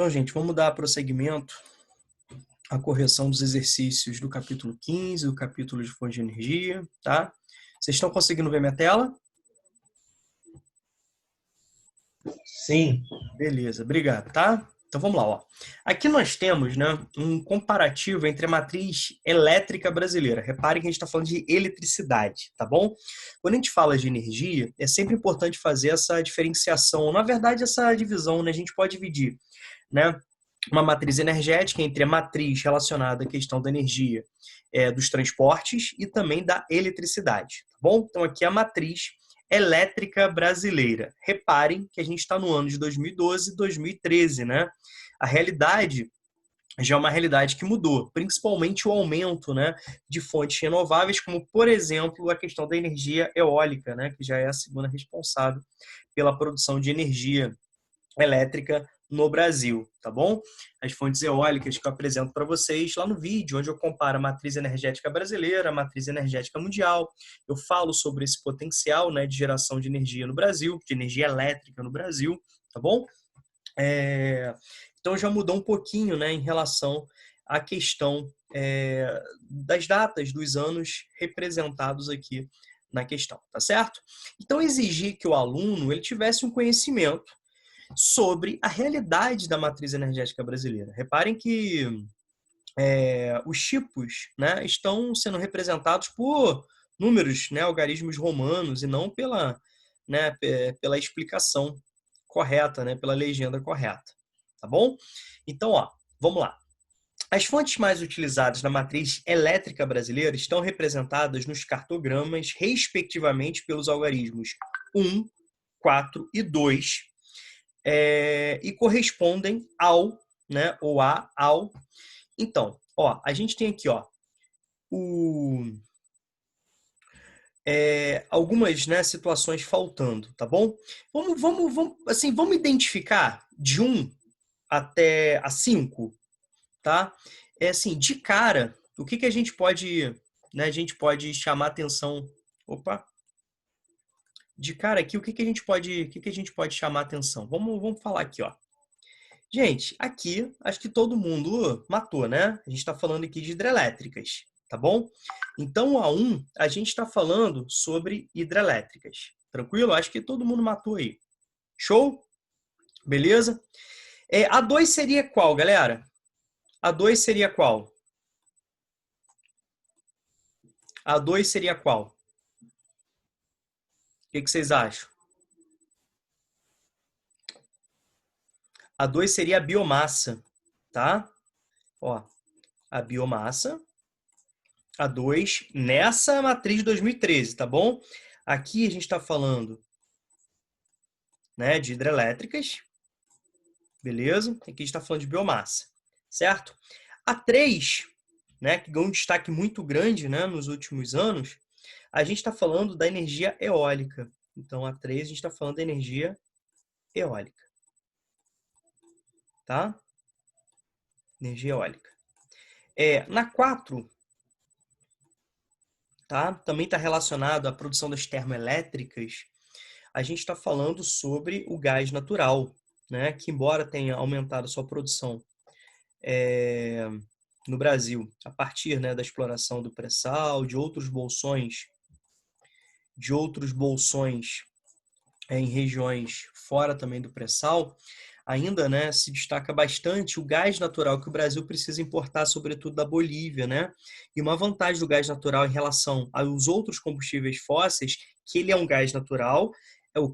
Então, gente, vamos dar prosseguimento à correção dos exercícios do capítulo 15, do capítulo de fonte de energia, tá? Vocês estão conseguindo ver minha tela? Sim. Beleza, obrigado, tá? Então vamos lá, ó. Aqui nós temos, né, um comparativo entre a matriz elétrica brasileira. Reparem que a gente está falando de eletricidade, tá bom? Quando a gente fala de energia, é sempre importante fazer essa diferenciação. Na verdade, essa divisão, né, a gente pode dividir, né, uma matriz energética entre a matriz relacionada à questão da energia dos transportes e também da eletricidade, tá bom? Então aqui é a matriz elétrica brasileira. Reparem que a gente está no ano de 2012, 2013, né? A realidade já é uma realidade que mudou, principalmente o aumento, né, de fontes renováveis, como, por exemplo, a questão da energia eólica, né, que já é a segunda responsável pela produção de energia elétrica no Brasil, tá bom? As fontes eólicas que eu apresento para vocês lá no vídeo, onde eu comparo a matriz energética brasileira, a matriz energética mundial, eu falo sobre esse potencial, né, de geração de energia no Brasil, de energia elétrica no Brasil, tá bom? Então já mudou um pouquinho, né, em relação à questão das datas, dos anos representados aqui na questão, tá certo? Então exigir que o aluno ele tivesse um conhecimento sobre a realidade da matriz energética brasileira. Reparem que os tipos, né, estão sendo representados por números, né, algarismos romanos e não né, pela explicação correta, né, pela legenda correta. Tá bom? Então, ó, vamos lá. As fontes mais utilizadas na matriz elétrica brasileira estão representadas nos cartogramas, respectivamente, pelos algarismos 1, 4 e 2, e correspondem ao, né, ou ao. Então, ó, a gente tem aqui, ó, algumas, né, situações faltando, tá bom? Vamos identificar de 1 até a 5, tá? Assim, de cara, o que a gente pode, né, a gente pode chamar atenção. Opa! De cara aqui, o que a gente pode chamar atenção? Vamos falar aqui, ó. Gente, aqui acho que todo mundo matou, né? A gente está falando aqui de hidrelétricas, tá bom? Então, a 1, a gente está falando sobre hidrelétricas. Tranquilo? Acho que todo mundo matou aí. Show? Beleza? A 2 seria qual, galera? A 2 seria qual? A 2 seria qual? O que vocês acham? A 2 seria a biomassa, tá? Ó, a biomassa. A 2 nessa matriz de 2013, tá bom? Aqui a gente está falando, né, de hidrelétricas, beleza? Aqui a gente está falando de biomassa, certo? A 3, né, que ganhou um destaque muito grande, né, nos últimos anos, a gente está falando da energia eólica. Então, a 3 a gente está falando da energia eólica, tá? Energia eólica. Na 4, tá? Também está relacionado à produção das termoelétricas. A gente está falando sobre o gás natural, né? Que embora tenha aumentado sua produção no Brasil, a partir, né, da exploração do pré-sal, de outros bolsões em regiões fora também do pré-sal, ainda, né, se destaca bastante o gás natural que o Brasil precisa importar, sobretudo da Bolívia, né? E uma vantagem do gás natural em relação aos outros combustíveis fósseis, que ele é um gás natural,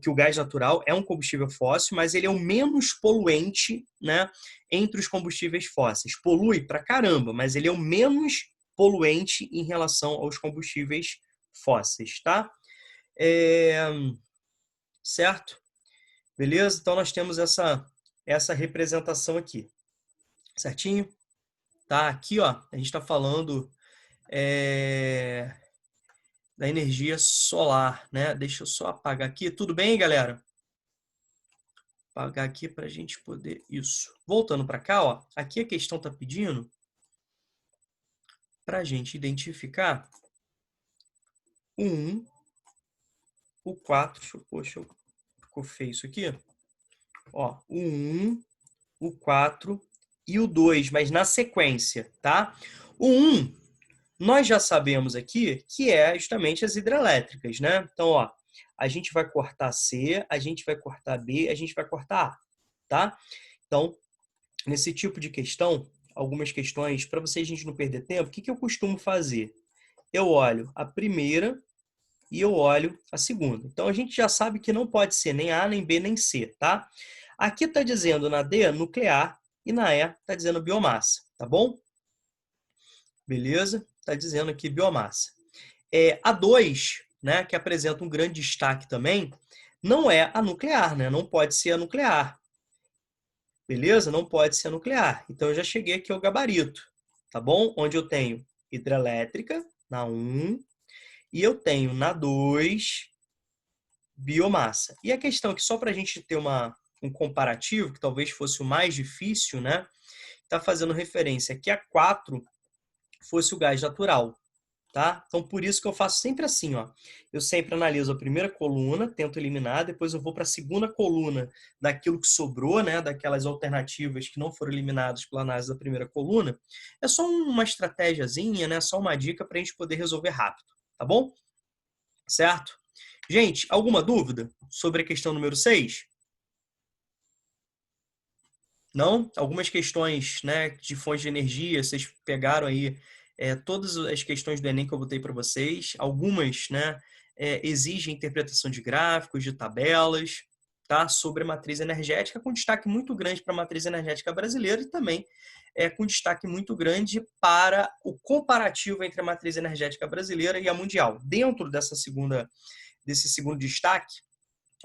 que o gás natural é um combustível fóssil, mas ele é o menos poluente, né, entre os combustíveis fósseis. Polui pra caramba, mas ele é o menos poluente em relação aos combustíveis fósseis, tá? Certo? Beleza? Então nós temos essa representação aqui. Certinho? Tá? Aqui, ó, a gente está falando da energia solar, né? Deixa eu só apagar aqui. Tudo bem, galera? Apagar aqui para a gente poder... Isso. Voltando para cá, ó. Aqui a questão está pedindo para a gente identificar o 1, o 4... Poxa, ficou feio isso aqui. Ó, o 1, o 4 e o 2, mas na sequência, tá? O 1, nós já sabemos aqui que é justamente as hidrelétricas, né? Então, ó, a gente vai cortar C, a gente vai cortar B, a gente vai cortar A, tá? Então, nesse tipo de questão, algumas questões, para vocês a gente não perder tempo, o que eu costumo fazer? Eu olho a primeira e eu olho a segunda. Então, a gente já sabe que não pode ser nem A, nem B, nem C, tá? Aqui está dizendo na D, nuclear, e na E está dizendo biomassa, tá bom? Beleza? Está dizendo aqui biomassa. A 2, né, que apresenta um grande destaque também, não é a nuclear, né? Não pode ser a nuclear. Beleza? Não pode ser a nuclear. Então, eu já cheguei aqui ao gabarito, tá bom? Onde eu tenho hidrelétrica na 1 e eu tenho na 2 biomassa. E a questão é que só para a gente ter um comparativo, que talvez fosse o mais difícil, né? Está fazendo referência que a 4 fosse o gás natural, tá? Então, por isso que eu faço sempre assim, ó. Eu sempre analiso a primeira coluna, tento eliminar, depois eu vou para a segunda coluna daquilo que sobrou, né? Daquelas alternativas que não foram eliminadas pela análise da primeira coluna. É só uma estratégiazinha, né? Só uma dica para a gente poder resolver rápido, tá bom? Certo? Gente, alguma dúvida sobre a questão número 6? Não? Algumas questões, né, de fontes de energia, vocês pegaram aí todas as questões do Enem que eu botei para vocês. Algumas, né, exigem interpretação de gráficos, de tabelas, tá? Sobre a matriz energética, com destaque muito grande para a matriz energética brasileira e também com destaque muito grande para o comparativo entre a matriz energética brasileira e a mundial. Dentro desse segundo destaque,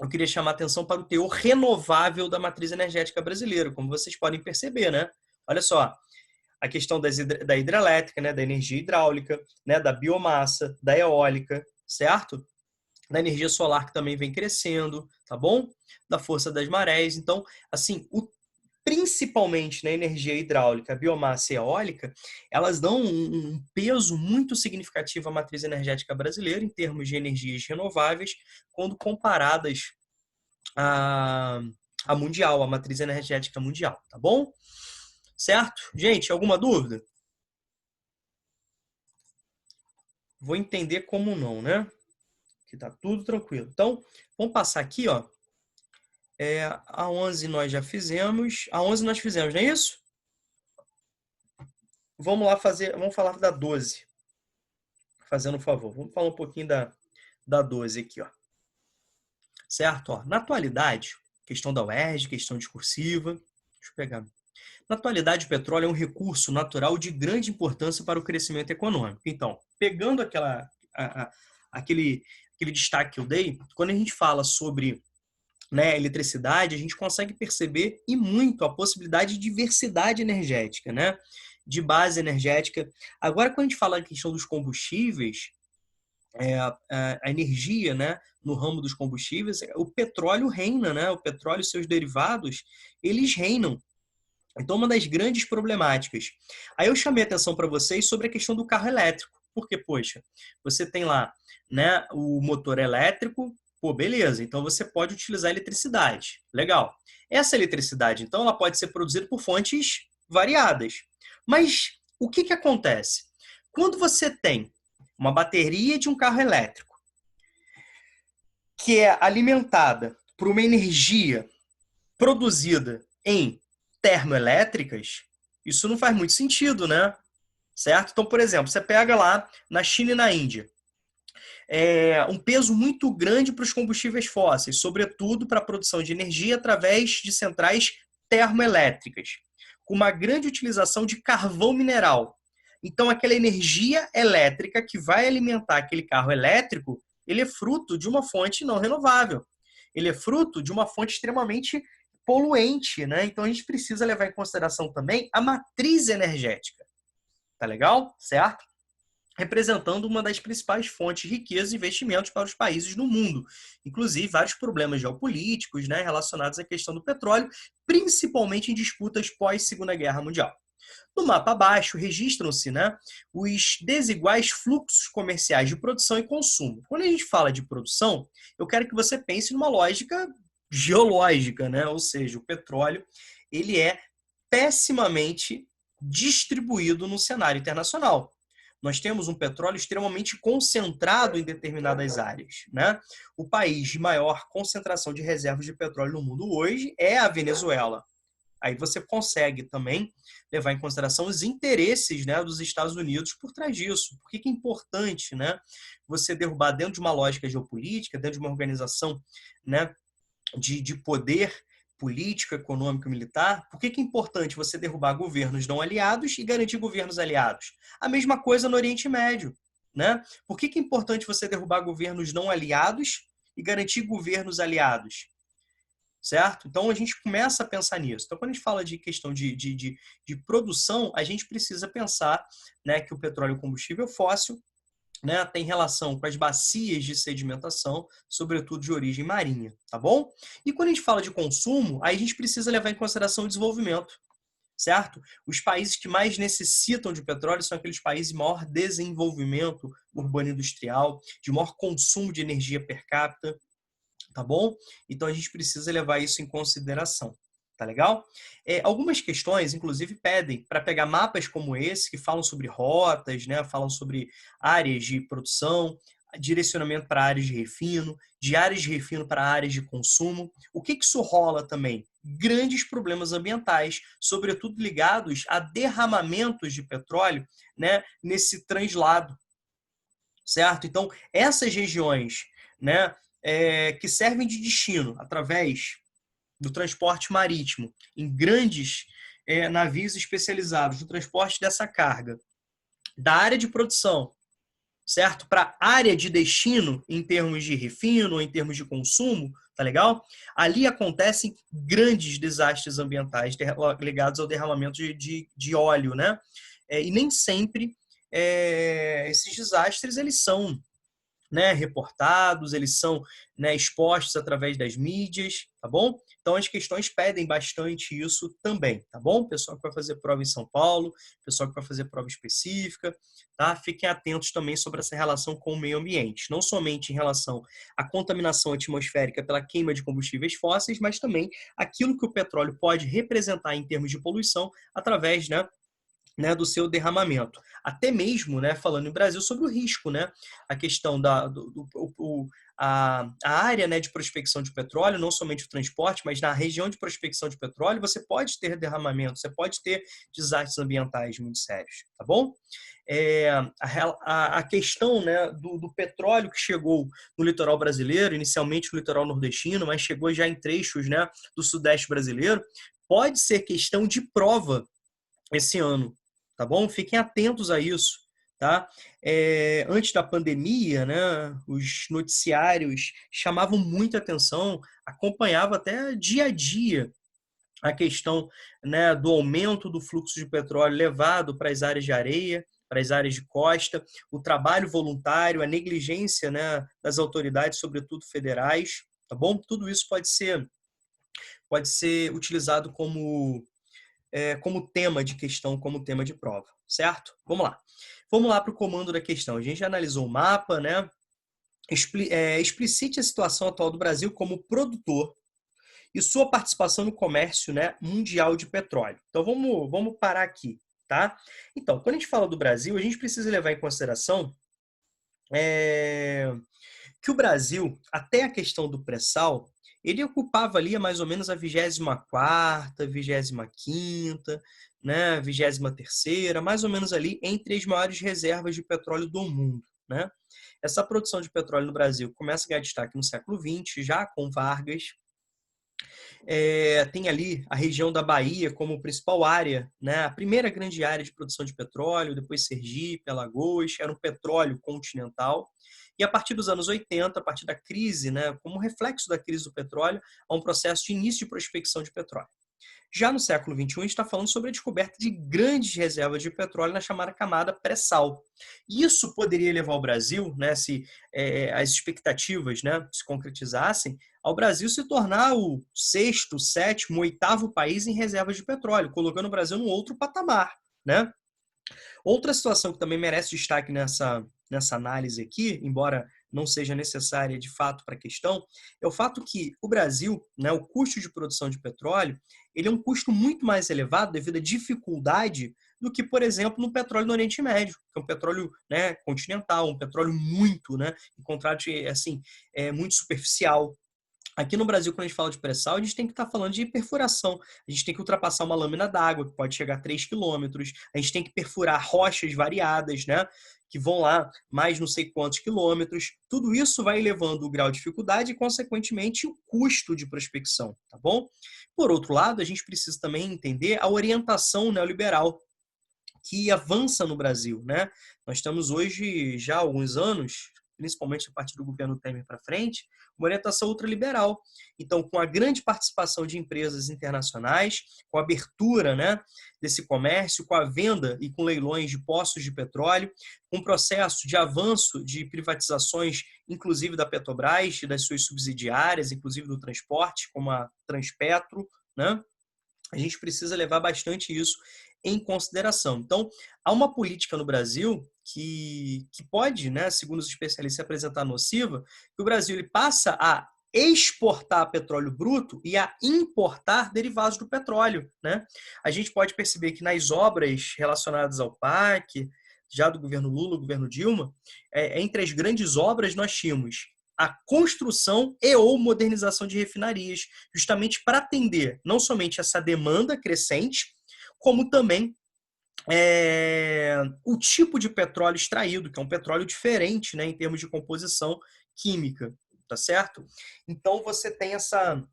eu queria chamar a atenção para o teor renovável da matriz energética brasileira, como vocês podem perceber, né? Olha só, a questão da hidrelétrica, né? Da energia hidráulica, né? Da biomassa, da eólica, certo? Da energia solar que também vem crescendo, tá bom? Da força das marés. Então, assim, principalmente na energia hidráulica, biomassa e eólica, elas dão um peso muito significativo à matriz energética brasileira em termos de energias renováveis, quando comparadas à, à mundial, à matriz energética mundial, tá bom? Certo? Gente, alguma dúvida? Vou entender como não, né? Que tá tudo tranquilo. Então, vamos passar aqui, ó. A 11 nós já fizemos. A 11 nós fizemos, não é isso? Vamos lá vamos falar da 12. Fazendo um favor. Vamos falar um pouquinho da 12 aqui, ó. Certo? Ó, na atualidade, questão da UERJ, questão discursiva. Deixa eu pegar. Na atualidade, o petróleo é um recurso natural de grande importância para o crescimento econômico. Então, pegando aquele destaque que eu dei, quando a gente fala sobre, né, eletricidade, a gente consegue perceber e muito a possibilidade de diversidade energética, né? De base energética. Agora, quando a gente fala da questão dos combustíveis, a energia, né, no ramo dos combustíveis, o petróleo reina, né? O petróleo e seus derivados, eles reinam. Então, uma das grandes problemáticas. Aí eu chamei a atenção para vocês sobre a questão do carro elétrico. Porque, poxa, você tem lá, né, o motor elétrico, pô, beleza, então você pode utilizar eletricidade. Legal. Essa eletricidade, então, ela pode ser produzida por fontes variadas. Mas o que acontece? Quando você tem uma bateria de um carro elétrico que é alimentada por uma energia produzida em termoelétricas, isso não faz muito sentido, né? Certo? Então, por exemplo, você pega lá na China e na Índia, um peso muito grande para os combustíveis fósseis, sobretudo para a produção de energia através de centrais termoelétricas, com uma grande utilização de carvão mineral. Então, aquela energia elétrica que vai alimentar aquele carro elétrico, ele é fruto de uma fonte não renovável. Ele é fruto de uma fonte extremamente poluente, né? Então, a gente precisa levar em consideração também a matriz energética. Tá legal? Certo? Representando uma das principais fontes de riqueza e investimentos para os países no mundo. Inclusive, vários problemas geopolíticos, né, relacionados à questão do petróleo, principalmente em disputas pós-Segunda Guerra Mundial. No mapa abaixo, registram-se, né, os desiguais fluxos comerciais de produção e consumo. Quando a gente fala de produção, eu quero que você pense numa lógica geológica, né? Ou seja, o petróleo ele é pessimamente distribuído no cenário internacional. Nós temos um petróleo extremamente concentrado em determinadas áreas, né? O país de maior concentração de reservas de petróleo no mundo hoje é a Venezuela. Aí você consegue também levar em consideração os interesses, né, dos Estados Unidos por trás disso. Por que é importante, né, você derrubar dentro de uma lógica geopolítica, dentro de uma organização, né, de poder político, econômico e militar? Por que é importante você derrubar governos não aliados e garantir governos aliados? A mesma coisa no Oriente Médio, né? Por que é importante você derrubar governos não aliados e garantir governos aliados? Certo? Então, a gente começa a pensar nisso. Então, quando a gente fala de questão de produção, a gente precisa pensar, né, que o petróleo é um combustível fóssil, né, tem relação com as bacias de sedimentação, sobretudo de origem marinha, tá bom? E quando a gente fala de consumo, aí a gente precisa levar em consideração o desenvolvimento, certo? Os países que mais necessitam de petróleo são aqueles países de maior desenvolvimento urbano industrial, de maior consumo de energia per capita, tá bom? Então a gente precisa levar isso em consideração, tá legal? Algumas questões, inclusive, pedem para pegar mapas como esse, que falam sobre rotas, né? Falam sobre áreas de produção, direcionamento para áreas de refino, de áreas de refino para áreas de consumo. O que isso rola também? Grandes problemas ambientais, sobretudo ligados a derramamentos de petróleo, né? Nesse translado, certo? Então, essas regiões, né, que servem de destino através do transporte marítimo em grandes navios especializados no transporte dessa carga da área de produção, certo? Para a área de destino em termos de refino, em termos de consumo, tá legal? Ali acontecem grandes desastres ambientais ligados ao derramamento de óleo, né? E nem sempre esses desastres eles são, né, reportados, eles são, né, expostos através das mídias, tá bom? Então as questões pedem bastante isso também, tá bom? Pessoal que vai fazer prova em São Paulo, pessoal que vai fazer prova específica, tá? Fiquem atentos também sobre essa relação com o meio ambiente, não somente em relação à contaminação atmosférica pela queima de combustíveis fósseis, mas também aquilo que o petróleo pode representar em termos de poluição através, né, do seu derramamento. Até mesmo, né, falando em Brasil, sobre o risco, né, a questão a área, né, de prospecção de petróleo, não somente o transporte, mas na região de prospecção de petróleo, você pode ter derramamento, você pode ter desastres ambientais muito sérios, tá bom? A questão, né, do petróleo que chegou no litoral brasileiro, inicialmente no litoral nordestino, mas chegou já em trechos, né, do sudeste brasileiro, pode ser questão de prova esse ano, tá bom? Fiquem atentos a isso, tá? Antes da pandemia, né, os noticiários chamavam muita atenção, acompanhava até dia a dia a questão, né, do aumento do fluxo de petróleo levado para as áreas de areia, para as áreas de costa, o trabalho voluntário, a negligência, né, das autoridades, sobretudo federais, tá bom? Tudo isso pode ser utilizado como tema de questão, como tema de prova, certo? Vamos lá. Vamos lá para o comando da questão. A gente já analisou o mapa, né? Explicite a situação atual do Brasil como produtor e sua participação no comércio, né, mundial de petróleo. Então, vamos parar aqui, tá? Então, quando a gente fala do Brasil, a gente precisa levar em consideração que o Brasil, até a questão do pré-sal, ele ocupava ali mais ou menos a 24ª, 25ª, né, 23ª, mais ou menos ali entre as maiores reservas de petróleo do mundo, né? Essa produção de petróleo no Brasil começa a ganhar destaque no século XX, já com Vargas. Tem ali a região da Bahia como principal área, né? A primeira grande área de produção de petróleo, depois Sergipe, Alagoas, era um petróleo continental. E a partir dos anos 80, a partir da crise, né, como reflexo da crise do petróleo, há um processo de início de prospecção de petróleo. Já no século XXI, a gente está falando sobre a descoberta de grandes reservas de petróleo na chamada camada pré-sal. Isso poderia levar o Brasil, né, se as expectativas, né, se concretizassem, ao Brasil se tornar o sexto, sétimo, oitavo país em reservas de petróleo, colocando o Brasil num outro patamar, né? Outra situação que também merece destaque nessa análise aqui, embora, não seja necessária de fato para a questão, é o fato que o Brasil, né, o custo de produção de petróleo, ele é um custo muito mais elevado devido à dificuldade do que, por exemplo, no petróleo no Oriente Médio, que é um petróleo, né, continental, um petróleo muito, né, encontrado assim, muito superficial. Aqui no Brasil, quando a gente fala de pré-sal, a gente tem que estar falando de perfuração. A gente tem que ultrapassar uma lâmina d'água, que pode chegar a 3 quilômetros. A gente tem que perfurar rochas variadas, né? Que vão lá mais não sei quantos quilômetros. Tudo isso vai elevando o grau de dificuldade e, consequentemente, o custo de prospecção, tá bom? Por outro lado, a gente precisa também entender a orientação neoliberal que avança no Brasil, né? Nós estamos hoje já há alguns anos, principalmente a partir do governo Temer para frente, uma orientação ultraliberal. Então, com a grande participação de empresas internacionais, com a abertura, né, desse comércio, com a venda e com leilões de poços de petróleo, com o processo de avanço de privatizações, inclusive da Petrobras e das suas subsidiárias, inclusive do transporte, como a Transpetro, né? A gente precisa levar bastante isso em consideração. Então, há uma política no Brasil que pode, né, segundo os especialistas, se apresentar nociva, que o Brasil ele passa a exportar petróleo bruto e a importar derivados do petróleo, né? A gente pode perceber que nas obras relacionadas ao PAC, já do governo Lula, governo Dilma, entre as grandes obras nós tínhamos a construção e ou modernização de refinarias, justamente para atender não somente essa demanda crescente, como também o tipo de petróleo extraído, que é um petróleo diferente, né, em termos de composição química, tá certo? Então você tem essa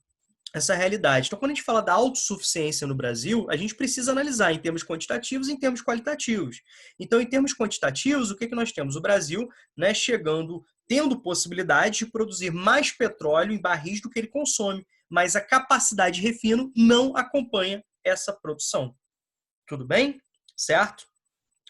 realidade. Então, quando a gente fala da autossuficiência no Brasil, a gente precisa analisar em termos quantitativos e em termos qualitativos. Então, em termos quantitativos, o que nós temos? O Brasil, né, tendo possibilidade de produzir mais petróleo em barris do que ele consome, mas a capacidade de refino não acompanha essa produção. Tudo bem? Certo?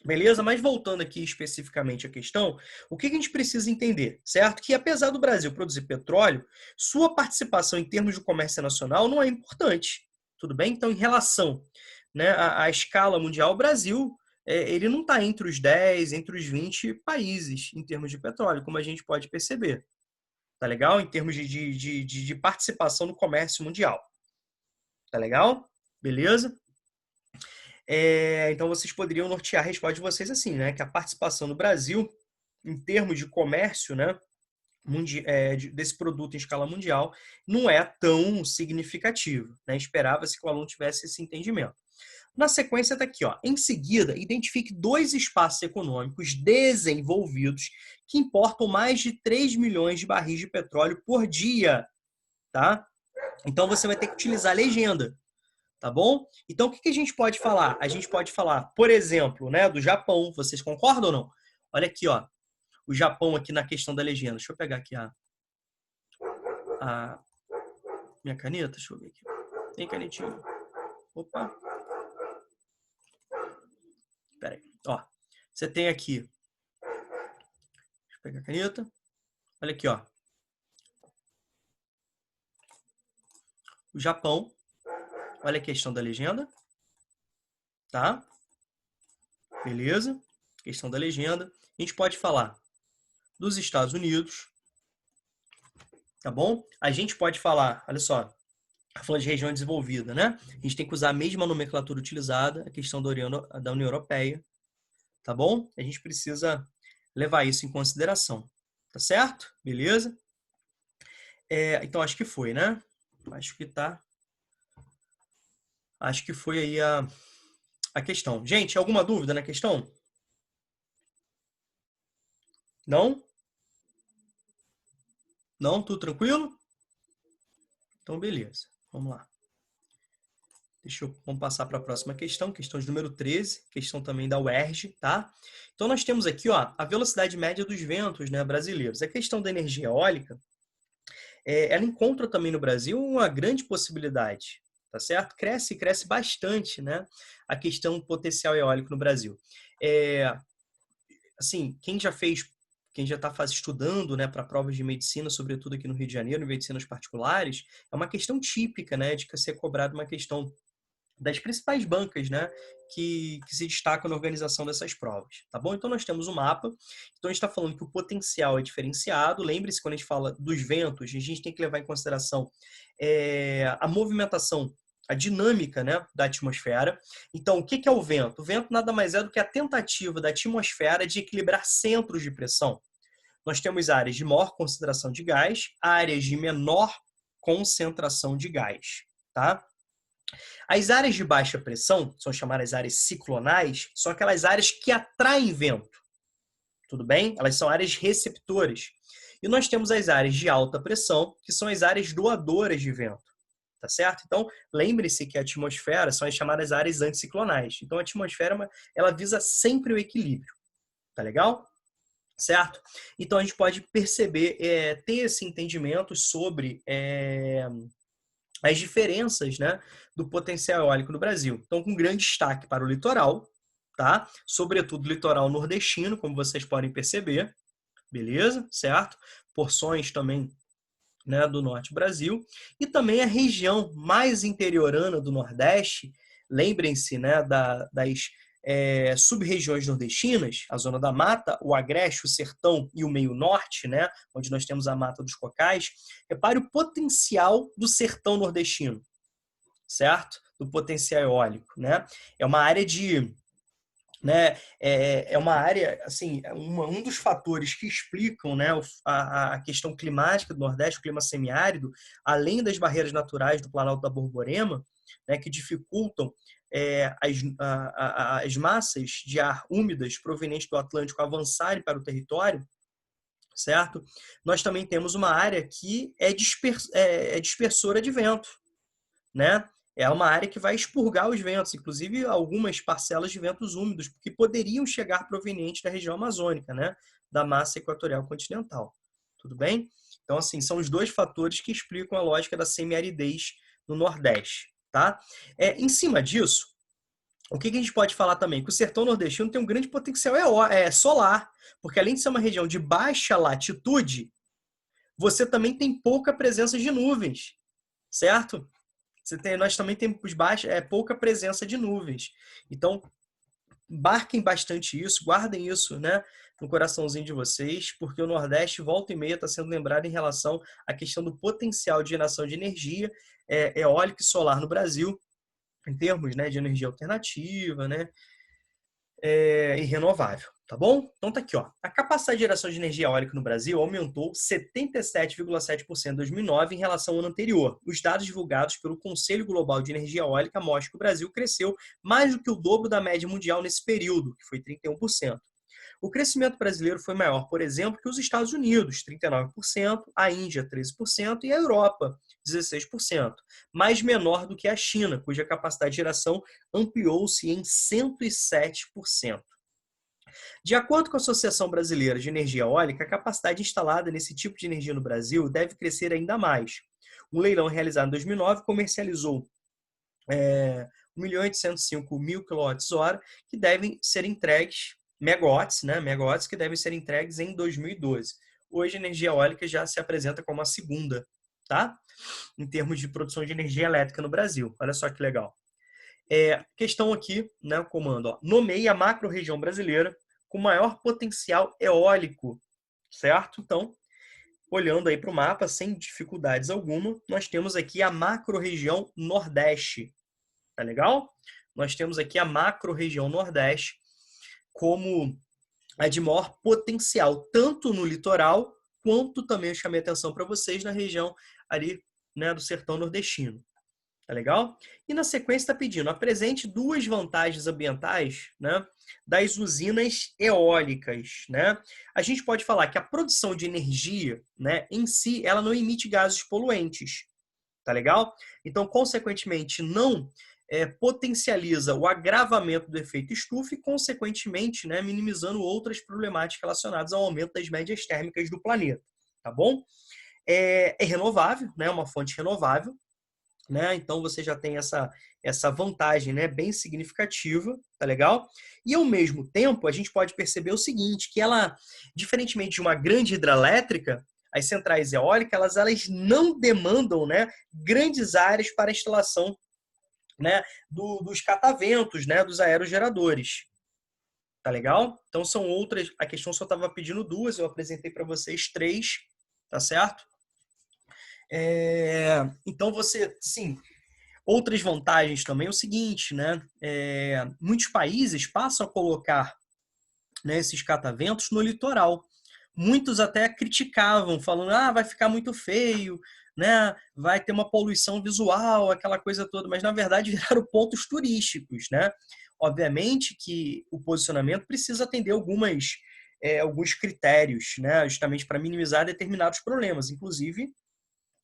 Beleza? Mas voltando aqui especificamente à questão, o que a gente precisa entender, certo? Que apesar do Brasil produzir petróleo, sua participação em termos de comércio nacional não é importante, tudo bem? Então, em relação, né, à escala mundial, o Brasil ele não está entre os 10, entre os 20 países em termos de petróleo, como a gente pode perceber, tá legal? Em termos de participação no comércio mundial, tá legal? Beleza? Então, vocês poderiam nortear a resposta de vocês assim, né? Que a participação do Brasil, em termos de comércio, né? Desse produto em escala mundial, não é tão significativo, né? Esperava-se que o aluno tivesse esse entendimento. Na sequência está aqui, ó. Em seguida, identifique 2 espaços econômicos desenvolvidos que importam mais de 3 milhões de barris de petróleo por dia, tá? Então, você vai ter que utilizar a legenda. Tá bom? Então, o que a gente pode falar? A gente pode falar, por exemplo, né, do Japão. Vocês concordam ou não? Olha aqui, ó. O Japão aqui na questão da legenda. Deixa eu pegar aqui a minha caneta. Deixa eu ver aqui. Tem canetinha. Opa. Espera aí. Ó, você tem aqui. Deixa eu pegar a caneta. Olha aqui, ó. O Japão. Olha a questão da legenda. Tá? Beleza? Questão da legenda. A gente pode falar dos Estados Unidos. Tá bom? A gente pode falar, olha só, falando de região desenvolvida, né? A gente tem que usar a mesma nomenclatura utilizada, a questão da União Europeia. Tá bom? A gente precisa levar isso em consideração. Tá certo? Beleza? Então, acho que foi, né? Acho que tá. Acho que foi aí a questão. Gente, alguma dúvida na questão? Não? Não? Tudo tranquilo? Então, beleza. Vamos lá. Vamos passar para a próxima questão, questão de número 13, questão também da UERJ, tá? Então, nós temos aqui, ó, a velocidade média dos ventos, né, brasileiros. A questão da energia eólica, ela encontra também no Brasil uma grande possibilidade, tá certo? Cresce bastante, né, a questão potencial eólico no Brasil. Assim, quem já está estudando, né, para provas de medicina, sobretudo aqui no Rio de Janeiro, em medicinas particulares, é uma questão típica, né, de ser cobrada uma questão das principais bancas, né, que se destacam na organização dessas provas, tá bom? Então, nós temos o mapa. Então, a gente está falando que o potencial é diferenciado. Lembre-se, quando a gente fala dos ventos, a gente tem que levar em consideração a movimentação, a dinâmica, né, da atmosfera. Então, o que é o vento? O vento nada mais é do que a tentativa da atmosfera de equilibrar centros de pressão. Nós temos áreas de maior concentração de gás, áreas de menor concentração de gás, tá? As áreas de baixa pressão, são chamadas áreas ciclonais, são aquelas áreas que atraem vento, tudo bem? Elas são áreas receptoras. E nós temos as áreas de alta pressão, que são as áreas doadoras de vento, tá certo? Então, lembre-se que a atmosfera são as chamadas áreas anticiclonais. Então, a atmosfera, ela visa sempre o equilíbrio, tá legal? Certo? Então, a gente pode perceber, ter esse entendimento sobre as diferenças, né, do potencial eólico no Brasil. Então, com grande destaque para o litoral, tá? Sobretudo o litoral nordestino, como vocês podem perceber, beleza? Certo? Porções também, né, do norte do Brasil, e também a região mais interiorana do Nordeste. Lembrem-se, né, das sub-regiões nordestinas, a zona da mata, o agreste, o sertão e o meio norte, né, onde nós temos a mata dos cocais. Repare o potencial do sertão nordestino, certo? Do potencial eólico, né? É uma área de, né, é uma área, assim, um dos fatores que explicam, né, a questão climática do Nordeste, o clima semiárido, além das barreiras naturais do Planalto da Borborema, né, que dificultam as massas de ar úmidas provenientes do Atlântico avançarem para o território, certo? Nós também temos uma área que é dispersora de vento, né? É uma área que vai expurgar os ventos, inclusive algumas parcelas de ventos úmidos, que poderiam chegar provenientes da região amazônica, né? Da massa equatorial continental. Tudo bem? Então, assim, são os dois fatores que explicam a lógica da semiaridez no Nordeste, tá? Em cima disso, o que a gente pode falar também? Que o sertão nordestino tem um grande potencial solar, porque além de ser uma região de baixa latitude, você também tem pouca presença de nuvens, certo? Nós também temos pouca presença de nuvens. Então, marquem bastante isso, guardem isso, né, no coraçãozinho de vocês, porque o Nordeste, volta e meia, está sendo lembrado em relação à questão do potencial de geração de energia eólica e solar no Brasil, em termos, né, de energia alternativa, né, e renovável, tá bom? Então tá aqui, ó. A capacidade de geração de energia eólica no Brasil aumentou 77,7% em 2009 em relação ao ano anterior. Os dados divulgados pelo Conselho Global de Energia Eólica mostram que o Brasil cresceu mais do que o dobro da média mundial nesse período, que foi 31%. O crescimento brasileiro foi maior, por exemplo, que os Estados Unidos, 39%, a Índia, 13% e a Europa, 16%, mas menor do que a China, cuja capacidade de geração ampliou-se em 107%. De acordo com a Associação Brasileira de Energia Eólica, a capacidade instalada nesse tipo de energia no Brasil deve crescer ainda mais. Um leilão realizado em 2009 comercializou 1.805.000 kWh que devem ser entregues, megawatts, né? Megawatts que devem ser entregues em 2012. Hoje a energia eólica já se apresenta como a segunda, tá? Em termos de produção de energia elétrica no Brasil. Olha só que legal. Questão aqui, né, o comando, ó, nomeie a macro-região brasileira com maior potencial eólico, certo? Então, olhando aí para o mapa, sem dificuldades alguma, nós temos aqui a macro-região Nordeste, tá legal? Nós temos aqui a macro-região Nordeste como a de maior potencial, tanto no litoral, quanto também eu chamei atenção para vocês na região ali, né, do sertão nordestino. Tá legal? E na sequência está pedindo, apresente duas vantagens ambientais, né, das usinas eólicas, né? A gente pode falar que a produção de energia, né, em si, ela não emite gases poluentes, tá legal? Então, consequentemente, não potencializa o agravamento do efeito estufa e, consequentemente, né, minimizando outras problemáticas relacionadas ao aumento das médias térmicas do planeta, tá bom? É renovável, né, uma fonte renovável, né? Então você já tem essa vantagem, né, bem significativa, tá legal? E ao mesmo tempo a gente pode perceber o seguinte, que ela, diferentemente de uma grande hidrelétrica, as centrais eólicas, elas não demandam, né, grandes áreas para a instalação né, dos cataventos, né, dos aerogeradores. Tá legal? Então são outras, a questão só estava pedindo duas, eu apresentei para vocês três, tá certo? Então você, sim, outras vantagens também é o seguinte, né? Muitos países passam a colocar, né, esses cataventos no litoral. Muitos até criticavam, falando, vai ficar muito feio, né? Vai ter uma poluição visual, aquela coisa toda, mas na verdade viraram pontos turísticos, né? Obviamente que o posicionamento precisa atender alguns critérios, né? Justamente para minimizar determinados problemas, inclusive,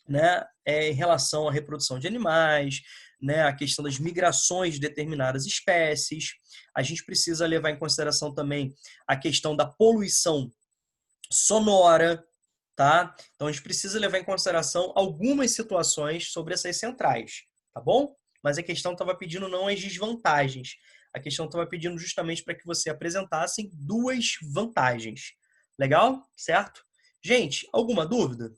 né, em relação à reprodução de animais, né, a questão das migrações de determinadas espécies. A gente precisa levar em consideração também a questão da poluição sonora, tá? Então a gente precisa levar em consideração algumas situações sobre essas centrais, tá bom? Mas a questão estava pedindo não as desvantagens. A questão estava pedindo justamente para que você apresentasse duas vantagens. Legal? Certo? Gente, alguma dúvida?